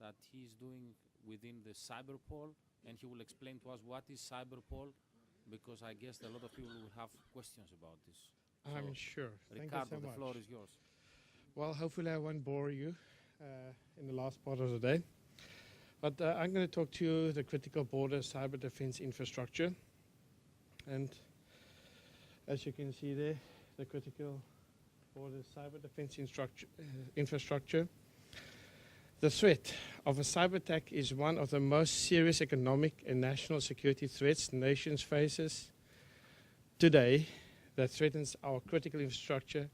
that he's doing within the CyberPol, and he will explain to us what is CyberPol, because I guess a lot of people will have questions about this. I'm sure. Ricardo, Thank you so much. the floor is yours. Well, hopefully I won't bore you in the last part of the day. But I'm going to talk to you the critical border cyber defense infrastructure. And as you can see there, the critical border cyber defense infrastructure. The threat of a cyber attack is one of the most serious economic and national security threats nations faces today that threatens our critical infrastructure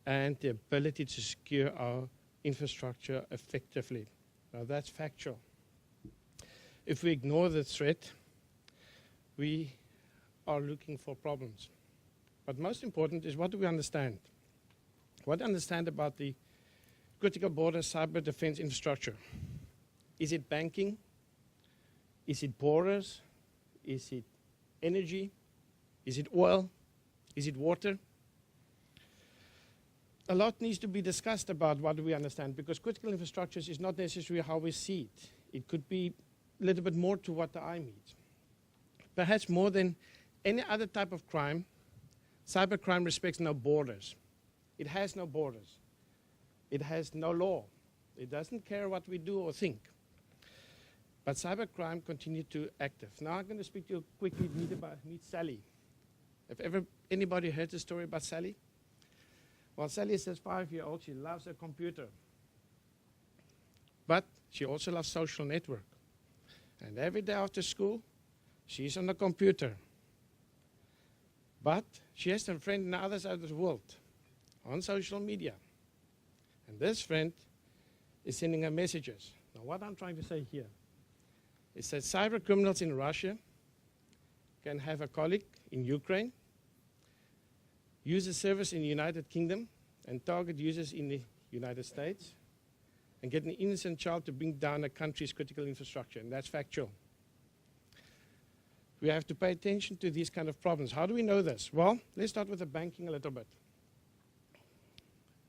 and the ability to secure our infrastructure effectively. Now that's factual. If we ignore the threat, we are looking for problems. But most important is, what do we understand? What do we understand about the critical border cyber defense infrastructure? Is it banking? Is it borders? Is it energy? Is it oil? Is it water? A lot needs to be discussed about what do we understand, because critical infrastructures is not necessarily how we see it. It could be a little bit more to what the eye means. Perhaps more than any other type of crime, cybercrime respects no borders. It has no borders. It has no law. It doesn't care what we do or think. But cybercrime continues to active. Now I'm going to speak to you quickly, meet Sally. Have anybody heard the story about Sally? Well, Sally is a 5-year-old. She loves her computer. But she also loves social network. And every day after school, she's on the computer. But she has a friend on the other side of the world on social media. And this friend is sending her messages. Now, what I'm trying to say here is that cyber criminals in Russia can have a colleague in Ukraine, use a service in the United Kingdom, and target users in the United States, and get an innocent child to bring down a country's critical infrastructure. And that's factual. We have to pay attention to these kind of problems. How do we know this? Well, let's start with the banking a little bit.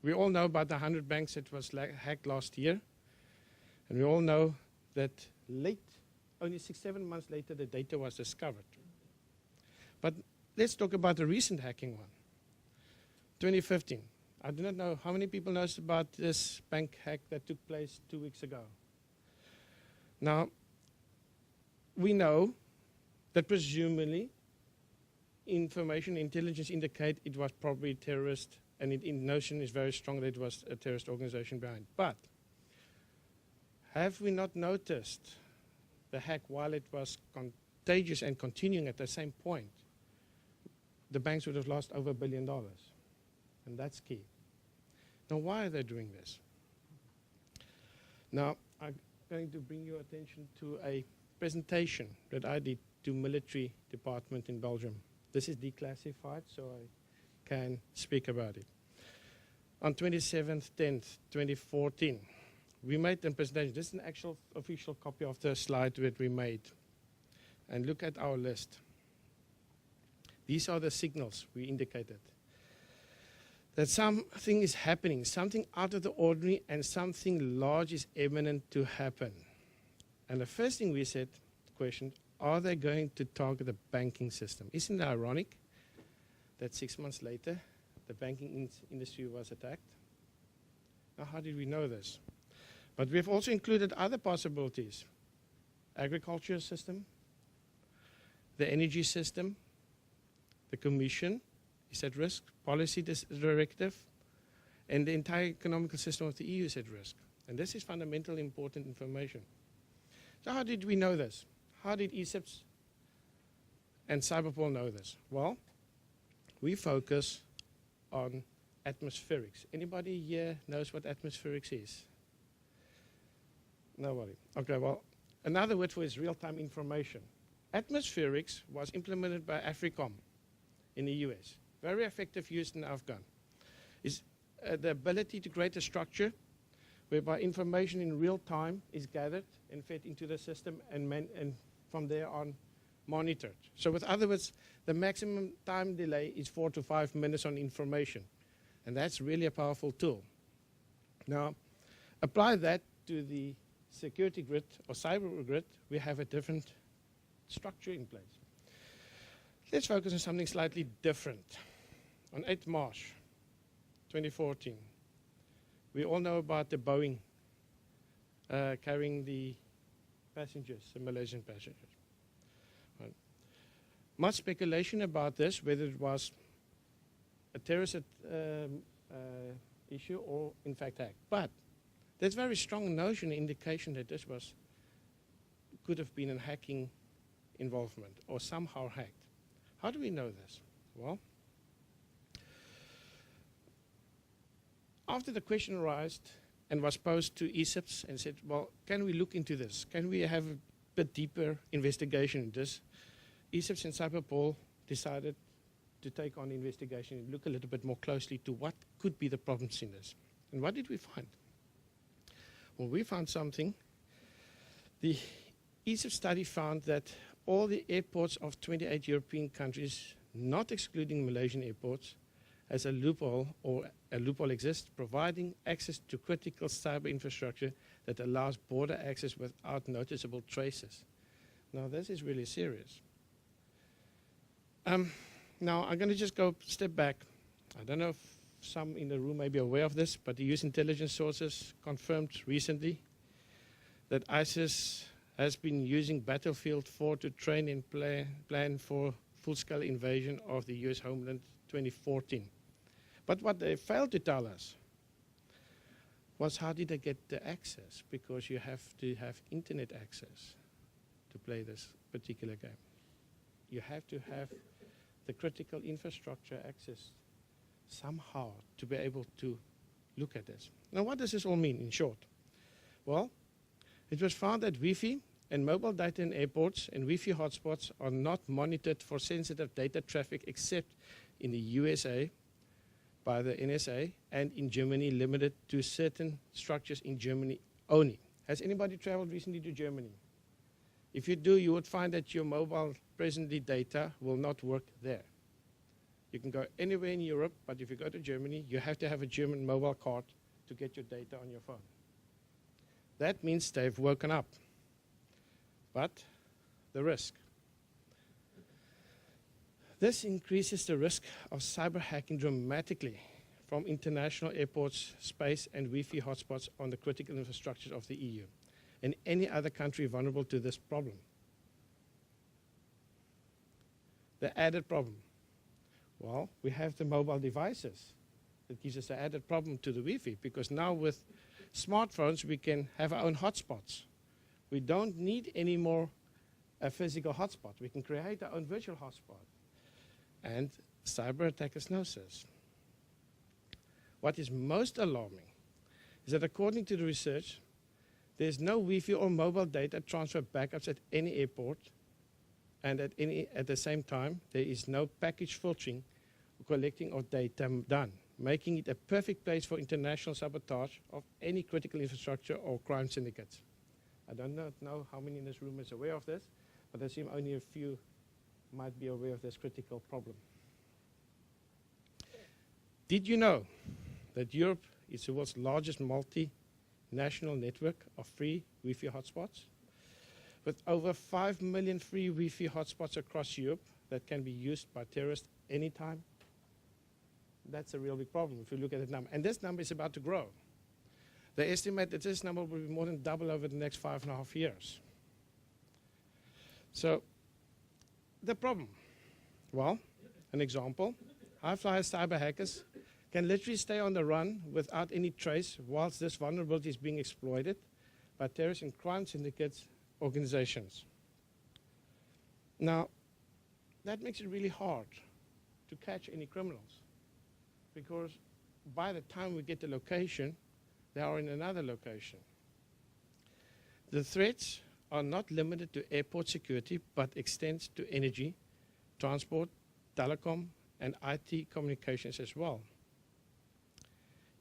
We all know about the 100 banks that was hacked last year. And we all know that only 6-7 months later, the data was discovered. But let's talk about the recent hacking one, 2015. I do not know how many people knows about this bank hack that took place 2 weeks ago. Now, we know that presumably information intelligence indicate it was probably terrorist, and notion is very strong that it was a terrorist organization behind. But have we not noticed the hack while it was contagious and continuing at the same point? The banks would have lost over $1 billion. And that's key. Now, why are they doing this? Now, I'm going to bring your attention to a presentation that I did to military department in Belgium. This is declassified, so I can speak about it. On 27th, 10th, 2014, we made a presentation. This is an actual official copy of the slide that we made. And look at our list. These are the signals we indicated. That something is happening, something out of the ordinary, and something large is imminent to happen. And the first thing we said, questioned, are they going to target the banking system? Isn't it ironic that 6 months later, the banking industry was attacked? Now, how did we know this? But we've also included other possibilities. Agriculture system, the energy system, the commission is at risk, policy directive, and the entire economical system of the EU is at risk. And this is fundamentally important information. So how did we know this? How did ESIPS and CyberPol know this? Well, we focus on atmospherics. Anybody here knows what atmospherics is? Nobody. Okay, well, another word for it is real-time information. Atmospherics was implemented by AFRICOM in the US. Very effective use in Afghan. Is the ability to create a structure whereby information in real time is gathered and fed into the system and from there on monitored. So with other words, the maximum time delay is 4 to 5 minutes on information. And that's really a powerful tool. Now, apply that to the security grid or cyber grid, we have a different structure in place. Let's focus on something slightly different. On 8th March 2014, we all know about the Boeing carrying the passengers, the Malaysian passengers. Right. Much speculation about this, whether it was a terrorist issue or in fact hacked. But there's very strong notion, indication that this could have been a hacking involvement or somehow hacked. How do we know this? Well, after the question arose and was posed to ESIPs and said, well, can we look into this? Can we have a bit deeper investigation into this? ESIPs and CIRPE decided to take on the investigation and look a little bit more closely to what could be the problems in this. And what did we find? Well, we found something. The ESIP study found that all the airports of 28 European countries, not excluding Malaysian airports, as a loophole exists, providing access to critical cyber infrastructure that allows border access without noticeable traces. Now, this is really serious. Now, I'm going to just go a step back. I don't know if some in the room may be aware of this, but the US intelligence sources confirmed recently that ISIS has been using Battlefield 4 to train and plan for full-scale invasion of the US homeland 2014. But what they failed to tell us was how did they get the access, because you have to have internet access to play this particular game. You have to have the critical infrastructure access somehow to be able to look at this. Now, what does this all mean in short? Well, it was found that Wi-Fi and mobile data in airports and Wi-Fi hotspots are not monitored for sensitive data traffic except in the USA by the NSA and in Germany limited to certain structures in Germany only. Has anybody traveled recently to Germany? If you do, you would find that your mobile presently data will not work there. You can go anywhere in Europe, but if you go to Germany, you have to have a German mobile card to get your data on your phone. That means they've woken up. But the risk. This increases the risk of cyber hacking dramatically from international airports, space, and Wi-Fi hotspots on the critical infrastructure of the EU and any other country vulnerable to this problem. The added problem. Well, we have the mobile devices. That gives us an added problem to the Wi-Fi, because now with smartphones we can have our own hotspots. We don't need any more a physical hotspot. We can create our own virtual hotspot. And cyber attackers know this. What is most alarming is that according to the research, there's no Wi-Fi or mobile data transfer backups at any airport, and at the same time, there is no package filtering or collecting of data done, making it a perfect place for international sabotage of any critical infrastructure or crime syndicates. I don't know how many in this room is aware of this, but I assume only a few might be aware of this critical problem. Did you know that Europe is the world's largest multinational network of free Wi-Fi hotspots? With over 5 million free Wi-Fi hotspots across Europe that can be used by terrorists anytime. That's a real big problem if you look at the number. And this number is about to grow. They estimate that this number will be more than double over the next 5.5 years. So, the problem. Well, an example. High-flyer cyber hackers can literally stay on the run without any trace whilst this vulnerability is being exploited by terrorist and crime syndicates organizations. Now, that makes it really hard to catch any criminals, because by the time we get the location, they are in another location. The threats are not limited to airport security, but extends to energy, transport, telecom, and IT communications as well.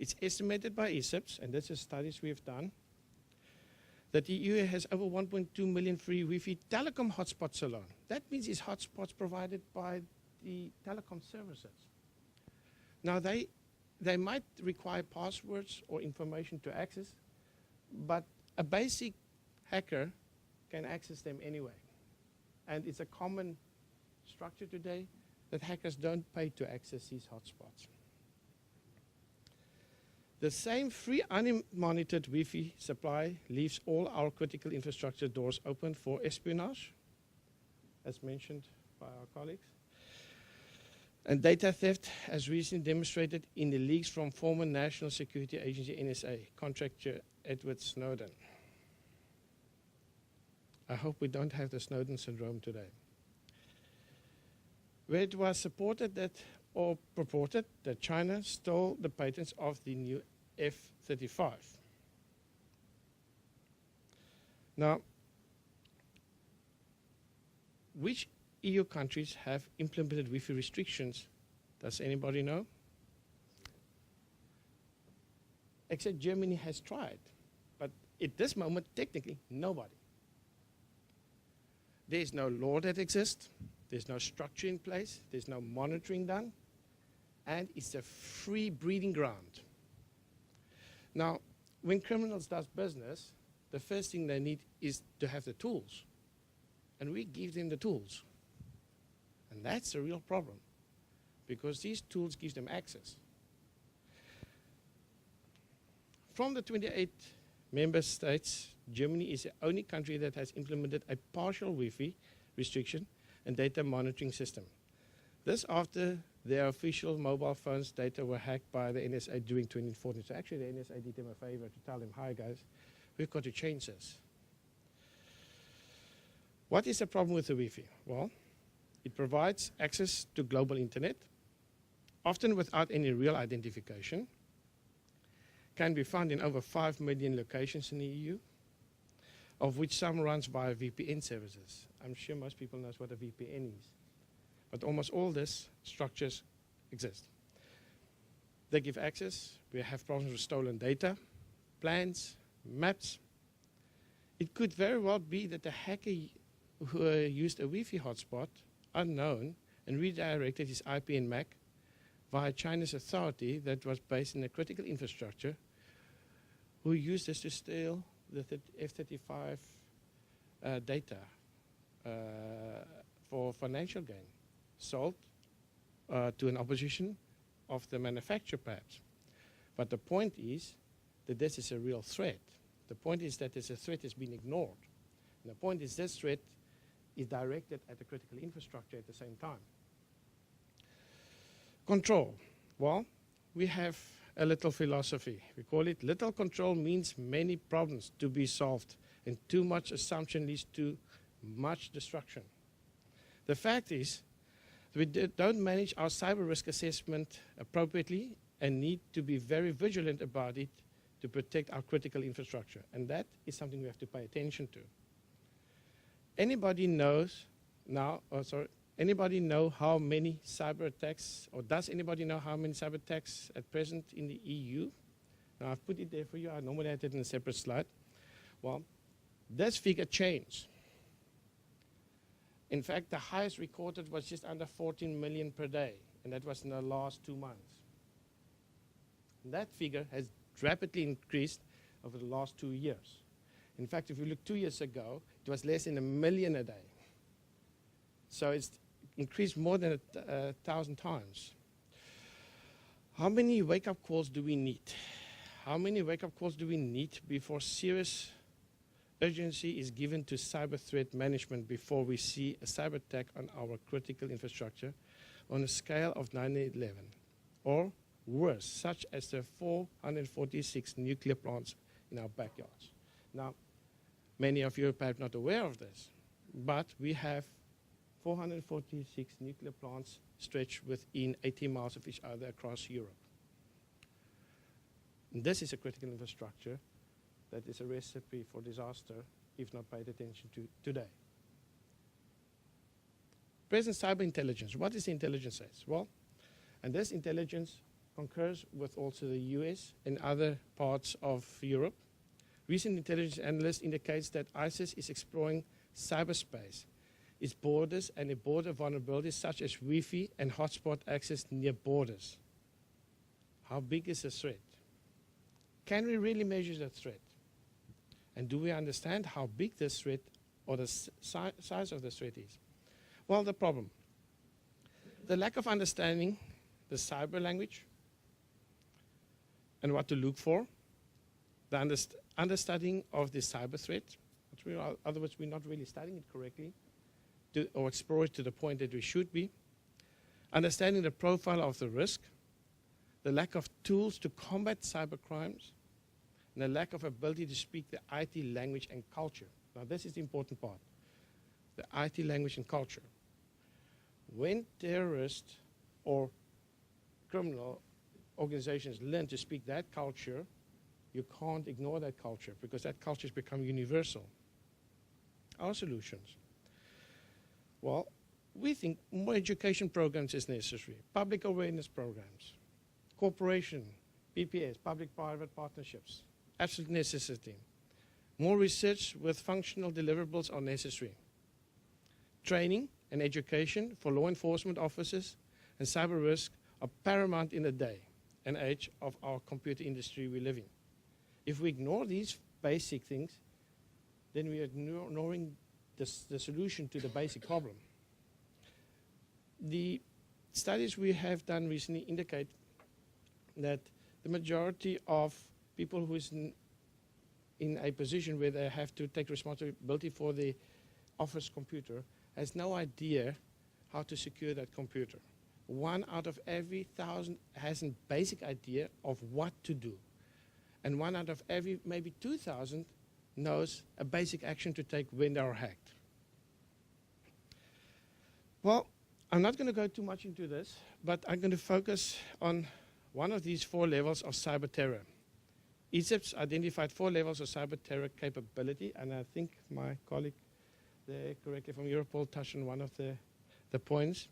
It's estimated by ESIPs, and this is studies we've done, that the EU has over 1.2 million free Wi-Fi telecom hotspots alone. That means it's hotspots provided by the telecom services. Now, they might require passwords or information to access, but a basic hacker can access them anyway. And it's a common structure today that hackers don't pay to access these hotspots. The same free unmonitored Wi-Fi supply leaves all our critical infrastructure doors open for espionage, as mentioned by our colleagues. And data theft, as recently demonstrated in the leaks from former National Security Agency NSA contractor Edward Snowden. I hope we don't have the Snowden syndrome today. Where it was supported that, or purported that China stole the patents of the new F-35. Now, which EU countries have implemented Wi-Fi restrictions? Does anybody know? Except Germany has tried. But at this moment, technically, nobody. There's no law that exists. There's no structure in place. There's no monitoring done. And it's a free breeding ground. Now, when criminals do business, the first thing they need is to have the tools. And we give them the tools. And that's a real problem, because these tools give them access. From the 28 member states, Germany is the only country that has implemented a partial Wi-Fi restriction and data monitoring system. This after their official mobile phones data were hacked by the NSA during 2014. So actually the NSA did them a favor to tell them, hi guys, we've got to change this. What is the problem with the Wi-Fi? Well, it provides access to global internet, often without any real identification, can be found in over 5 million locations in the EU, of which some runs via VPN services. I'm sure most people know what a VPN is. But almost all these structures exist. They give access. We have problems with stolen data, plans, maps. It could very well be that the hacker who used a Wi-Fi hotspot, unknown, and redirected his IP and MAC via China's authority that was based in a critical infrastructure, who used this to steal the F-35 data for financial gain, sold to an opposition of the manufacturer perhaps. But the point is that this is a real threat. The point is that this threat has been ignored. And the point is this threat is directed at the critical infrastructure at the same time. Control. Well, we have a little philosophy. We call it little control means many problems to be solved, and too much assumption leads to much destruction. The fact is, we don't manage our cyber risk assessment appropriately and need to be very vigilant about it to protect our critical infrastructure. And that is something we have to pay attention to. Anybody knows now, anybody know how many cyber attacks, or does anybody know how many cyber attacks at present in the EU? Now I've put it there for you. I normally had it in a separate slide. Well, this figure changed. In fact, the highest recorded was just under 14 million per day, and that was in the last 2 months. And that figure has rapidly increased over the last 2 years. In fact, if you look 2 years ago, it was less than 1 million a day. So it's increased more than 1,000 times. How many wake-up calls do we need? How many wake-up calls do we need before serious urgency is given to cyber threat management before we see a cyber attack on our critical infrastructure on a scale of 9/11, or worse, such as the 446 nuclear plants in our backyards? Now, many of you are perhaps not aware of this, but we have 446 nuclear plants stretched within 80 miles of each other across Europe. And this is a critical infrastructure that is a recipe for disaster if not paid attention to today. Present cyber intelligence. What does intelligence say? Well, and this intelligence concurs with also the US and other parts of Europe. Recent intelligence analysts indicates that ISIS is exploring cyberspace, its borders and its border vulnerabilities such as Wi-Fi and hotspot access near borders. How big is the threat? Can we really measure that threat? And do we understand how big this threat or the size of the threat is? Well, the problem. The lack of understanding the cyber language and what to look for, the understanding of the cyber threat, which other words, we're not really studying it correctly, or explore it to the point that we should be, understanding the profile of the risk, the lack of tools to combat cyber crimes, and the lack of ability to speak the IT language and culture. Now, this is the important part, the IT language and culture. When terrorists or criminal organizations learn to speak that culture, you can't ignore that culture because that culture has become universal. Our solutions. Well, we think more education programs is necessary, public awareness programs, cooperation, PPS, public-private partnerships, absolute necessity. More research with functional deliverables are necessary. Training and education for law enforcement officers and cyber risk are paramount in the day and age of our computer industry we live in. If we ignore these basic things, then we are ignoring the solution to the basic problem. The studies we have done recently indicate that the majority of people who is in a position where they have to take responsibility for the office computer has no idea how to secure that computer. 1 out of every 1,000 has a basic idea of what to do. And 1 out of every maybe 2,000 knows a basic action to take when they are hacked. Well, I'm not going to go too much into this, but I'm going to focus on one of these 4 levels of cyber terror. ESEP's identified 4 levels of cyber terror capability, and I think my colleague there correctly from Europol touched on one of the points.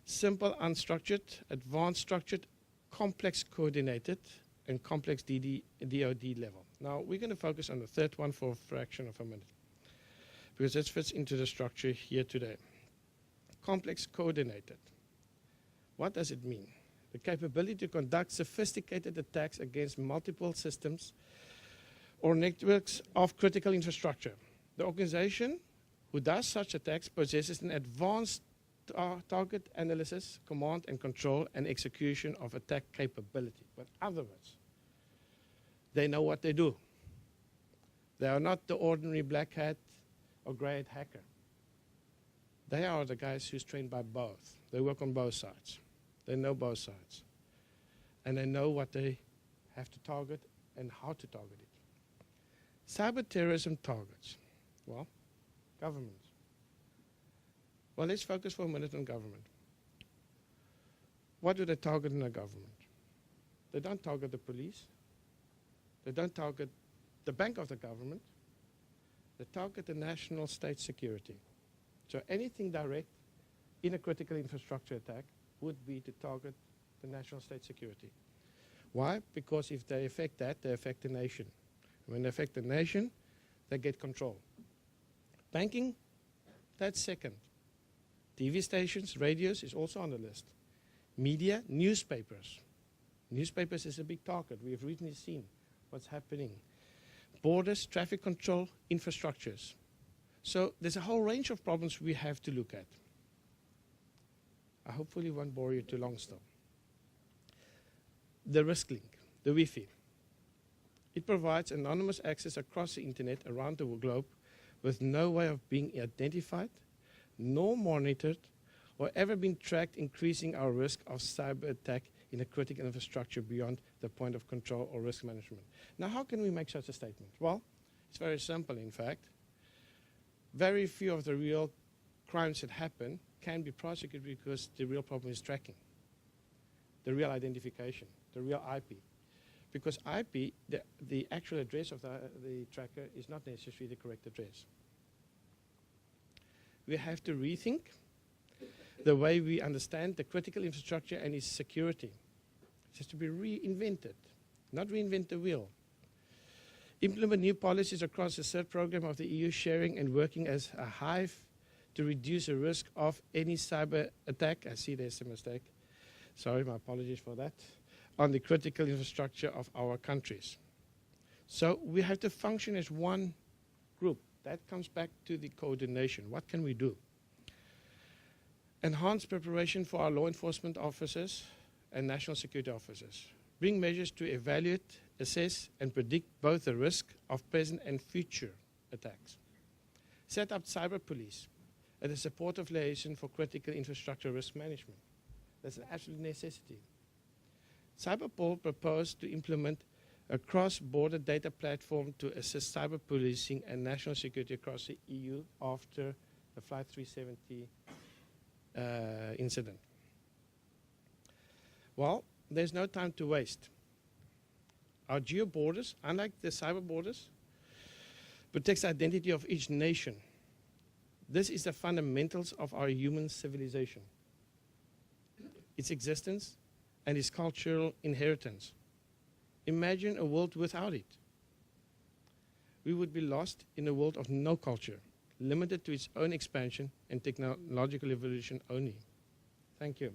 Simple, unstructured, advanced structured, complex coordinated, and complex DoD level. Now, we're going to focus on the third one for a fraction of a minute, because this fits into the structure here today. Complex coordinated. What does it mean? The capability to conduct sophisticated attacks against multiple systems or networks of critical infrastructure. The organization who does such attacks possesses an advanced target analysis, command and control, and execution of attack capability. In other words, they know what they do. They are not the ordinary black hat or gray hat hacker. They are the guys who's trained by both. They work on both sides. They know both sides. And they know what they have to target and how to target it. Cyber terrorism targets. Well, government. Well, let's focus for a minute on government. What do they target in a government? They don't target the police. They don't target the bank of the government. They target the national state security. So anything direct in a critical infrastructure attack would be to target the national state security. Why? Because if they affect that, they affect the nation. When they affect the nation, they get control. Banking, that's second. TV stations, radios is also on the list. Media, newspapers. Newspapers is a big target. We have recently seen what's happening. Borders, traffic control, infrastructures. So there's a whole range of problems we have to look at. I hopefully won't bore you too long still. The risk link, the Wi-Fi. It provides anonymous access across the internet around the globe with no way of being identified, nor monitored, or ever been tracked, increasing our risk of cyber attack in a critical infrastructure beyond the point of control or risk management. Now, how can we make such a statement? Well, it's very simple, in fact. Very few of the real crimes that happen can be prosecuted because the real problem is tracking, the real identification, the real IP. Because IP, the actual address of the tracker is not necessarily the correct address. We have to rethink the way we understand the critical infrastructure and its security. It has to be reinvented, not reinvent the wheel. Implement new policies across the CIRPE program of the EU, sharing and working as a hive to reduce the risk of any cyber attack. I see there's a mistake. Sorry, my apologies for that. On the critical infrastructure of our countries. So we have to function as one group. That comes back to the coordination. What can we do? Enhance preparation for our law enforcement officers and national security officers. Bring measures to evaluate, assess, and predict both the risk of present and future attacks. Set up cyber police as a supportive liaison for critical infrastructure risk management. That's an absolute necessity. CyberPol proposed to implement a cross-border data platform to assist cyber policing and national security across the EU after the Flight 370 incident. Well, there's no time to waste. Our geo borders, unlike the cyber borders, protects the identity of each nation. This is the fundamentals of our human civilization, its existence and its cultural inheritance. Imagine a world without it. We would be lost in a world of no culture, limited to its own expansion and technological evolution only. Thank you.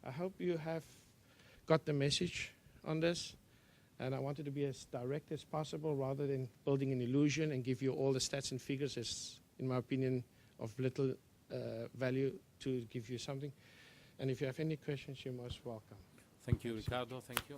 I hope you have got the message on this, and I wanted to be as direct as possible rather than building an illusion and give you all the stats and figures as, in my opinion, of little value to give you something. And if you have any questions, you're most welcome. Thank you, Ricardo. Thank you.